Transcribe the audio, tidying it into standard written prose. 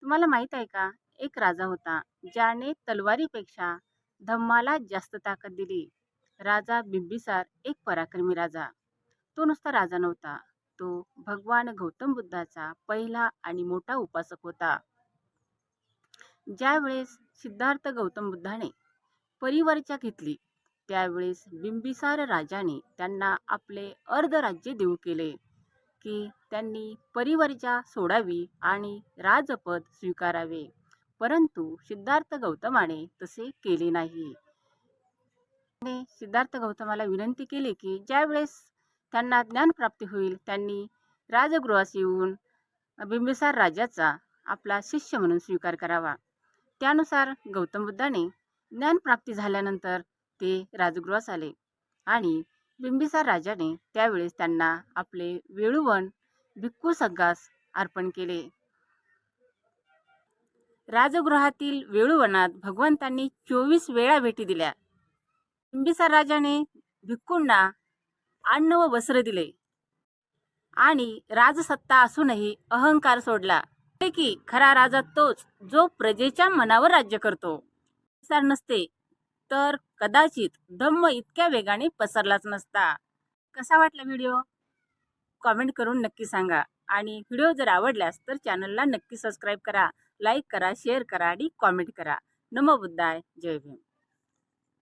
तुम्हाला माहित आहे का? एक राजा होता, ज्याने तलवारीपेक्षा धम्माला जास्त ताकद दिली. राजा बिंबिसार एक पराक्रमी राजा. तो नुसता राजा नव्हता. तो भगवान गौतम बुद्धाचा पहिला आणि मोठा उपासक होता. ज्यावेळेस सिद्धार्थ गौतम बुद्धाने परिवर्चा घेतली, त्यावेळेस बिंबिसार राजाने त्यांना आपले अर्धराज्य देऊ केले, की त्यांनी परिवर्जा सोडावी आणि राजपद स्वीकारावे. परंतु सिद्धार्थ गौतमाने तसे केले नाही. त्याने सिद्धार्थ गौतमाला विनंती केली की ज्यावेळेस त्यांना ज्ञानप्राप्ती होईल, त्यांनी राजगृहास येऊन बिंबिसार राजाचा आपला शिष्य म्हणून स्वीकार करावा. त्यानुसार गौतम बुद्धाने ज्ञानप्राप्ती झाल्यानंतर ते राजगृहास आले आणि बिंबिसार राजाने त्यावेळेस त्यांना आपले वेळुवन भिक्खू संघास अर्पण केले. राजगृहातील वेळुवनात भगवंतांनी 24 वेळा भेटी दिल्या. बिंबिसार राजाने भिक्खूंना अन्न व वस्त्र दिले आणि राजसत्ता असूनही अहंकार सोडला. की खरा राजा तोच जो प्रजेच्या मनावर राज्य करतो. बिंबिसार नसते तर कदाचित धम्म इतक्या वेगाने पसरलाच नसता. कसा वाटला व्हिडिओ? कॉमेंट करून नक्की सांगा. आणि व्हिडिओ जर आवडल्यास तर चॅनलला नक्की सबस्क्राईब करा, लाईक करा, शेअर करा आणि कॉमेंट करा. नमो बुद्धाय. जय भीम.